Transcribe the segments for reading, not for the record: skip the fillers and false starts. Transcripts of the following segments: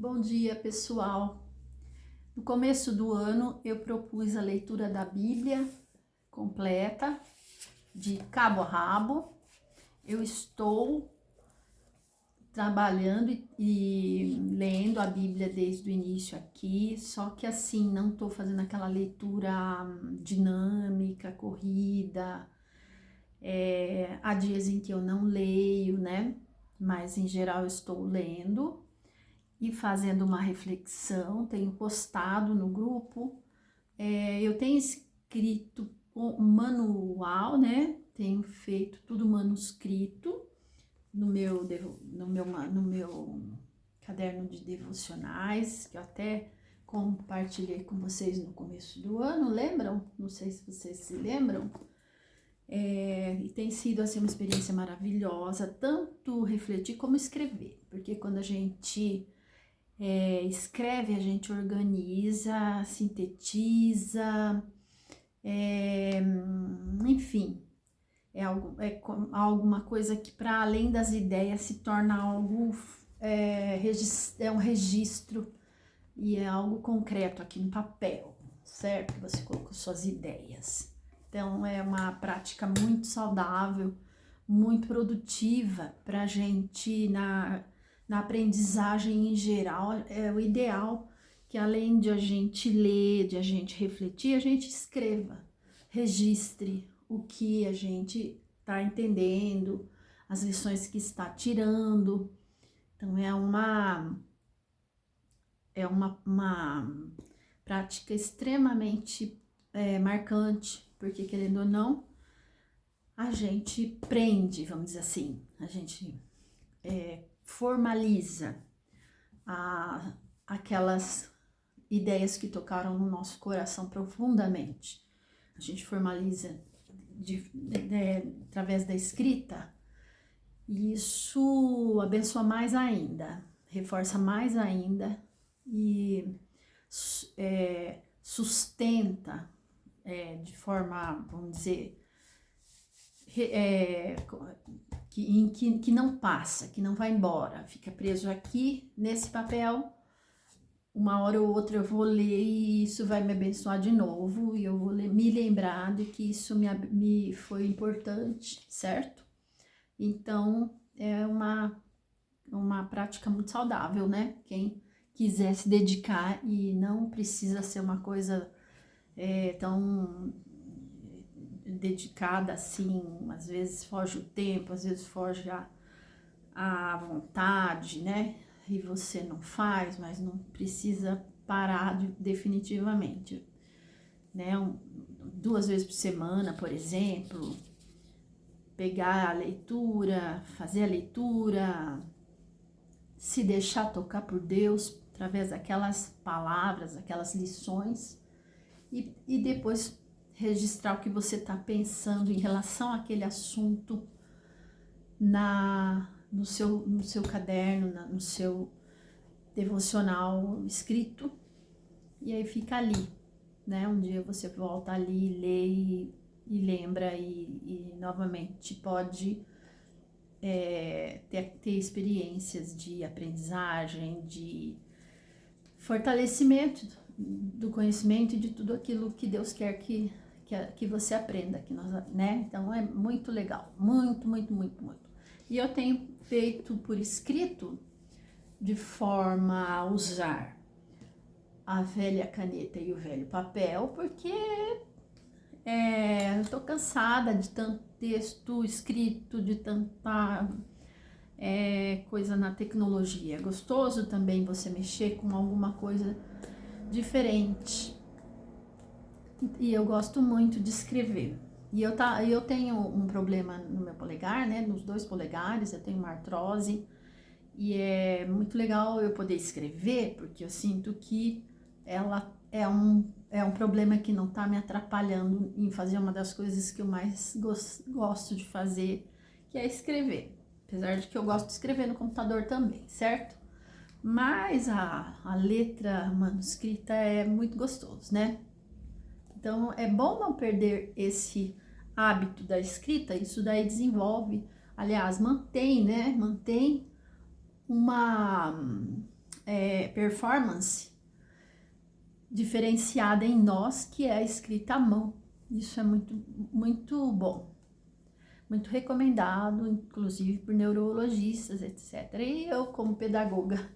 Bom dia, pessoal. No começo do ano eu propus a leitura da Bíblia completa, de cabo a rabo. Eu estou trabalhando e lendo a Bíblia desde o início aqui, só que assim, não estou fazendo aquela leitura dinâmica, corrida. Há dias em que eu não leio, né? Mas em geral eu estou lendo e fazendo uma reflexão, tenho postado no grupo, eu tenho escrito um manual, né? Tenho feito tudo manuscrito no meu caderno de devocionais, que eu até compartilhei com vocês no começo do ano, lembram? Não sei se vocês se lembram. E tem sido assim uma experiência maravilhosa, tanto refletir como escrever, porque quando a gente escreve, a gente organiza, sintetiza, enfim, alguma coisa que para além das ideias se torna algo, é um registro e é algo concreto aqui no papel, certo? Que você colocou suas ideias. Então é uma prática muito saudável, muito produtiva para a gente na aprendizagem em geral. É o ideal que além de a gente ler, de a gente refletir, a gente escreva, registre o que a gente está entendendo, as lições que está tirando. Então é uma prática extremamente marcante, porque querendo ou não, a gente prende, vamos dizer assim, a gente formaliza aquelas ideias que tocaram no nosso coração profundamente. A gente formaliza através da escrita, e isso abençoa mais ainda, reforça mais ainda e sustenta de forma, vamos dizer, que não passa, que não vai embora, fica preso aqui nesse papel. Uma hora ou outra eu vou ler e isso vai me abençoar de novo, e eu vou me lembrar de que isso me foi importante, certo? Então é uma prática muito saudável, né? Quem quiser se dedicar, e não precisa ser uma coisa tão dedicada assim, às vezes foge o tempo, às vezes foge a vontade, né? E você não faz, mas não precisa parar definitivamente, né? 2 vezes por semana, por exemplo, pegar a leitura, fazer a leitura, se deixar tocar por Deus através daquelas palavras, aquelas lições, e depois registrar o que você está pensando em relação àquele assunto no seu caderno, no seu devocional escrito, e aí fica ali, né? Um dia você volta ali, lê e lembra, e novamente pode ter experiências de aprendizagem, de fortalecimento do conhecimento e de tudo aquilo que Deus quer que você aprenda, né? Então é muito legal, muito, muito, muito, muito. E eu tenho feito por escrito, de forma a usar a velha caneta e o velho papel, porque eu tô cansada de tanto texto escrito, de tanta coisa na tecnologia. É gostoso também você mexer com alguma coisa diferente. E eu gosto muito de escrever. E eu tenho um problema no meu polegar, né? Nos 2 polegares, eu tenho uma artrose. E é muito legal eu poder escrever, porque eu sinto que ela é um problema que não está me atrapalhando em fazer uma das coisas que eu mais gosto de fazer, que é escrever. Apesar de que eu gosto de escrever no computador também, certo? Mas a letra manuscrita é muito gostoso, né? Então é bom não perder esse hábito da escrita. Isso daí desenvolve, aliás, mantém, né? Mantém uma performance diferenciada em nós, que é a escrita à mão. Isso é muito, muito bom, muito recomendado, inclusive por neurologistas, etc. E eu, como pedagoga,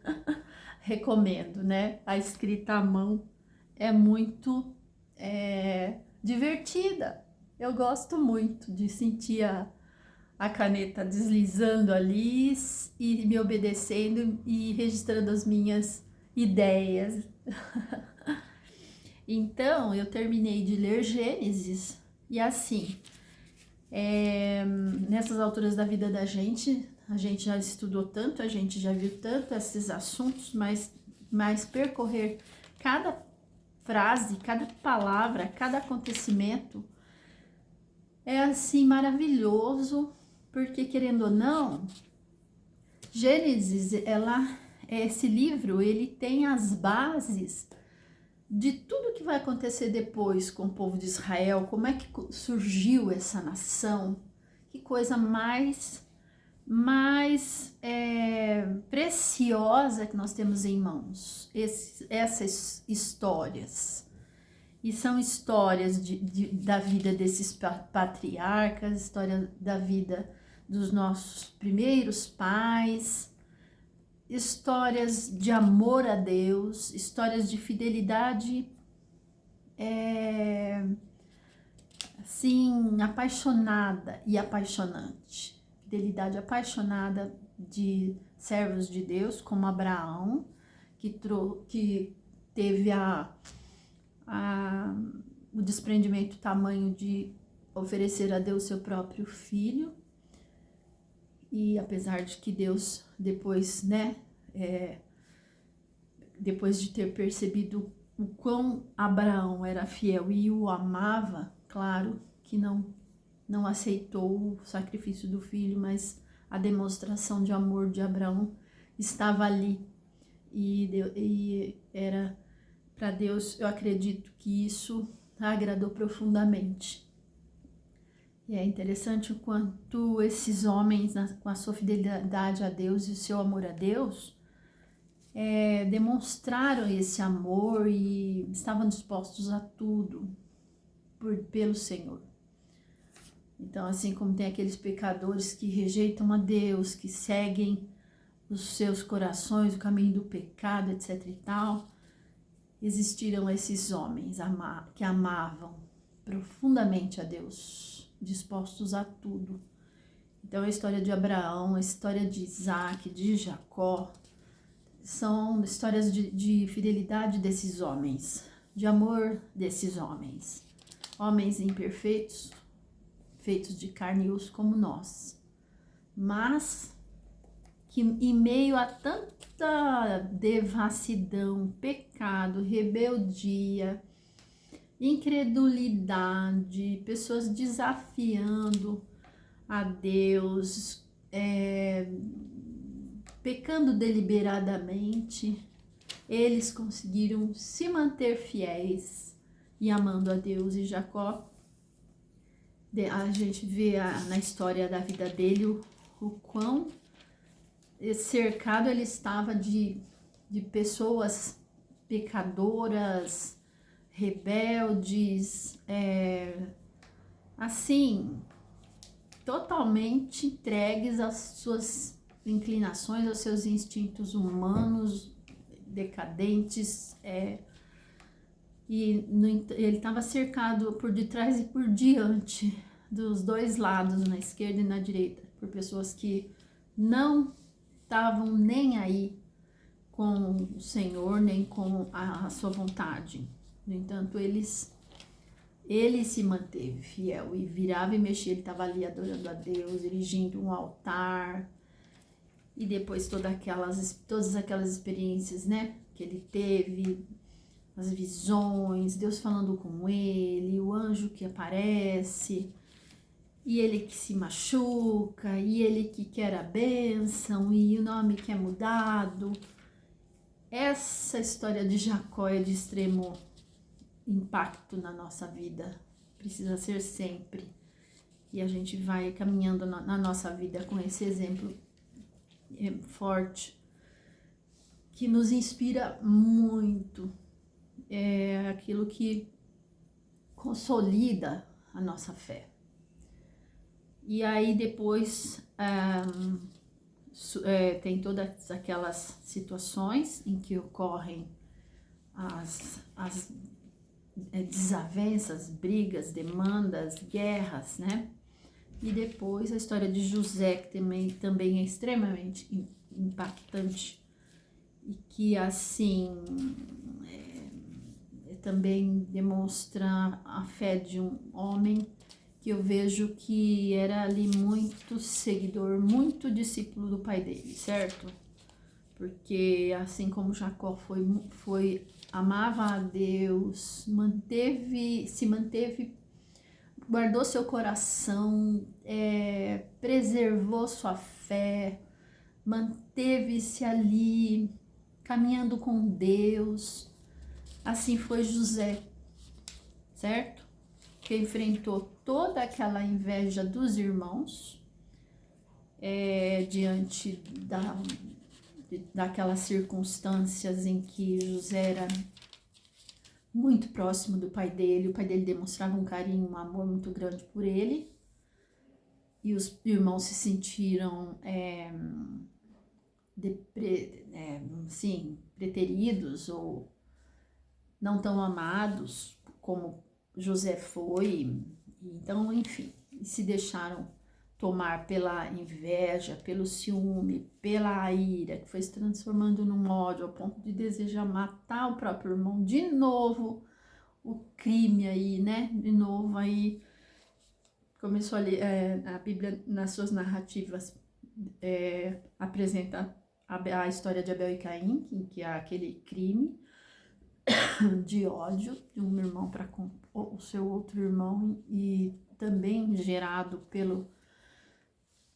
recomendo, né? A escrita à mão é muito divertida. Eu gosto muito de sentir a caneta deslizando ali e me obedecendo e registrando as minhas ideias. Então, eu terminei de ler Gênesis e assim, nessas alturas da vida da gente, a gente já estudou tanto, a gente já viu tanto esses assuntos, mas percorrer cada frase, cada palavra, cada acontecimento é assim maravilhoso, porque querendo ou não, Gênesis, esse livro, ele tem as bases de tudo que vai acontecer depois com o povo de Israel, como é que surgiu essa nação, que coisa mais preciosa que nós temos em mãos, essas histórias. E são histórias da vida desses patriarcas, história da vida dos nossos primeiros pais, histórias de amor a Deus, histórias de fidelidade, assim, apaixonada e apaixonante. Fidelidade apaixonada de servos de Deus, como Abraão, que teve o desprendimento tamanho de oferecer a Deus seu próprio filho. E apesar de que Deus depois, depois de ter percebido o quão Abraão era fiel e o amava, claro que não aceitou o sacrifício do filho, mas a demonstração de amor de Abraão estava ali. E era para Deus, eu acredito que isso agradou profundamente. E é interessante o quanto esses homens, com a sua fidelidade a Deus e o seu amor a Deus, demonstraram esse amor e estavam dispostos a tudo pelo Senhor. Então, assim como tem aqueles pecadores que rejeitam a Deus, que seguem os seus corações, o caminho do pecado, etc e tal, existiram esses homens que amavam profundamente a Deus, dispostos a tudo. Então, a história de Abraão, a história de Isaac, de Jacó, são histórias de fidelidade desses homens, de amor desses homens. Homens imperfeitos, feitos de carne e osso como nós. Mas que em meio a tanta devassidão, pecado, rebeldia, incredulidade, pessoas desafiando a Deus, pecando deliberadamente, eles conseguiram se manter fiéis e amando a Deus. E Jacó, a gente vê na história da vida dele o quão cercado ele estava de pessoas pecadoras, rebeldes, assim, totalmente entregues às suas inclinações, aos seus instintos humanos, decadentes, e ele estava cercado por detrás e por diante, dos dois lados, na esquerda e na direita, por pessoas que não estavam nem aí com o Senhor, nem com a sua vontade. No entanto, ele se manteve fiel e virava e mexia, ele estava ali adorando a Deus, erigindo um altar. E depois todas aquelas experiências, que ele teve, as visões, Deus falando com ele, o anjo que aparece, e ele que se machuca, e ele que quer a bênção, e o nome que é mudado. Essa história de Jacó é de extremo impacto na nossa vida, precisa ser sempre. E a gente vai caminhando na nossa vida com esse exemplo forte que nos inspira muito, é aquilo que consolida a nossa fé. E aí depois tem todas aquelas situações em que ocorrem as desavenças, brigas, demandas, guerras, né? E depois a história de José, que também é extremamente impactante e que assim também demonstra a fé de um homem que eu vejo que era ali muito seguidor, muito discípulo do pai dele, certo? Porque assim como Jacó amava a Deus, se manteve, guardou seu coração, preservou sua fé, manteve-se ali, caminhando com Deus. Assim foi José, certo? Que enfrentou toda aquela inveja dos irmãos, diante daquelas circunstâncias em que José era muito próximo do pai dele. O pai dele demonstrava um carinho, um amor muito grande por ele, e os irmãos se sentiram preteridos ou não tão amados como José foi. Então, enfim, se deixaram tomar pela inveja, pelo ciúme, pela ira, que foi se transformando num ódio ao ponto de desejar matar o próprio irmão. De novo, o crime aí, né? De novo aí, começou a ler, a Bíblia, nas suas narrativas, apresenta a história de Abel e Caim, que é aquele crime de ódio de um irmão para com o seu outro irmão, e também gerado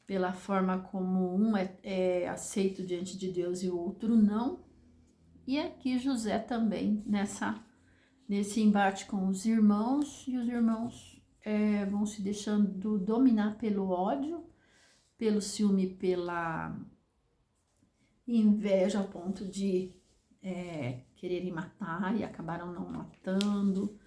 pela forma como um é aceito diante de Deus e o outro não. E aqui José também nesse embate com os irmãos, e os irmãos vão se deixando dominar pelo ódio, pelo ciúme, pela inveja, ao ponto de quererem matar, e acabaram não matando,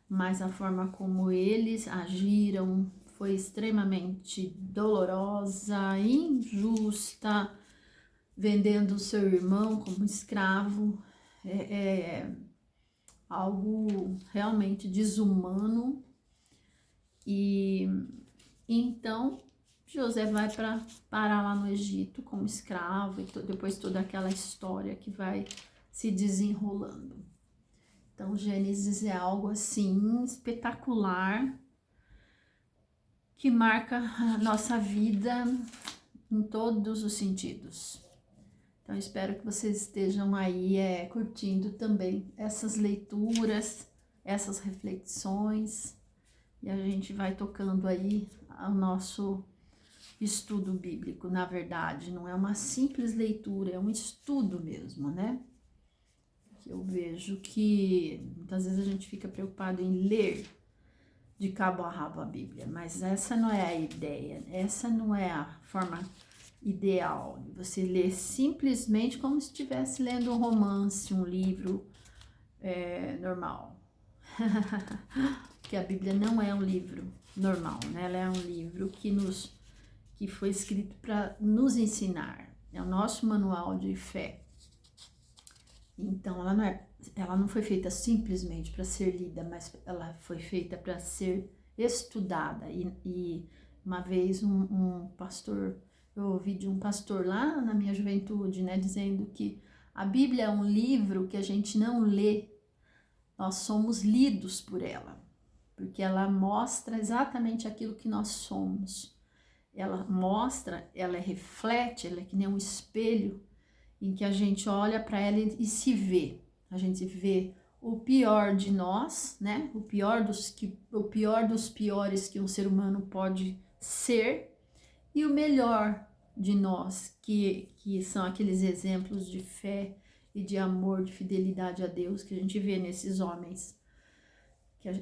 mas a forma como eles agiram foi extremamente dolorosa, injusta, vendendo o seu irmão como escravo, algo realmente desumano. E então José vai parar lá no Egito como escravo, e depois toda aquela história que vai se desenrolando. Então Gênesis é algo assim espetacular, que marca a nossa vida em todos os sentidos. Então espero que vocês estejam aí curtindo também essas leituras, essas reflexões, e a gente vai tocando aí o nosso estudo bíblico. Na verdade, não é uma simples leitura, é um estudo mesmo, né? Eu vejo que muitas vezes a gente fica preocupado em ler de cabo a rabo a Bíblia, mas essa não é a ideia, essa não é a forma ideal de você ler simplesmente como se estivesse lendo um romance, um livro normal. Porque a Bíblia não é um livro normal, né? Ela é um livro que foi escrito para nos ensinar, é o nosso manual de fé. Então ela não foi feita simplesmente para ser lida, mas ela foi feita para ser estudada. E uma vez um pastor, eu ouvi de um pastor lá na minha juventude, né, dizendo que a Bíblia é um livro que a gente não lê, nós somos lidos por ela, porque ela mostra exatamente aquilo que nós somos. Ela mostra, ela reflete, ela é que nem um espelho em que a gente olha para ela e se vê. A gente vê o pior de nós, né? O pior dos piores que um ser humano pode ser, e o melhor de nós, que são aqueles exemplos de fé e de amor, de fidelidade a Deus que a gente vê nesses homens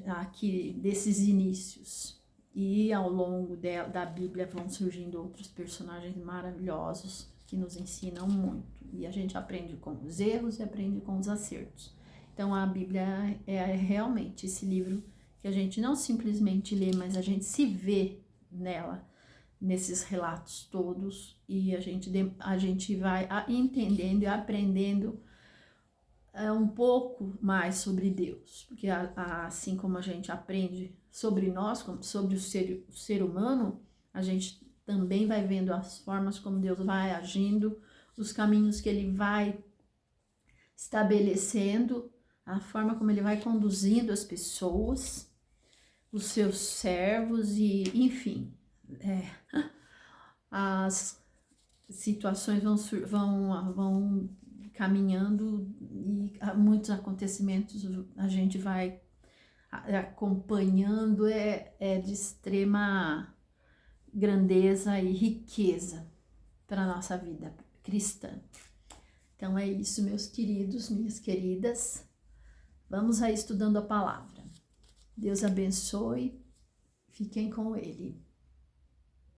aqui, desses inícios. E ao longo da Bíblia vão surgindo outros personagens maravilhosos que nos ensinam muito. E a gente aprende com os erros e aprende com os acertos. Então, a Bíblia é realmente esse livro que a gente não simplesmente lê, mas a gente se vê nela, nesses relatos todos, e a gente vai entendendo e aprendendo um pouco mais sobre Deus, porque assim como a gente aprende sobre nós, sobre o ser humano, a gente também vai vendo as formas como Deus vai agindo, os caminhos que Ele vai estabelecendo, a forma como Ele vai conduzindo as pessoas, os seus servos e, enfim, as situações vão caminhando e muitos acontecimentos a gente vai acompanhando, é de extrema grandeza e riqueza para a nossa vida cristã. Então é isso, meus queridos, minhas queridas. Vamos aí estudando a palavra. Deus abençoe. Fiquem com Ele.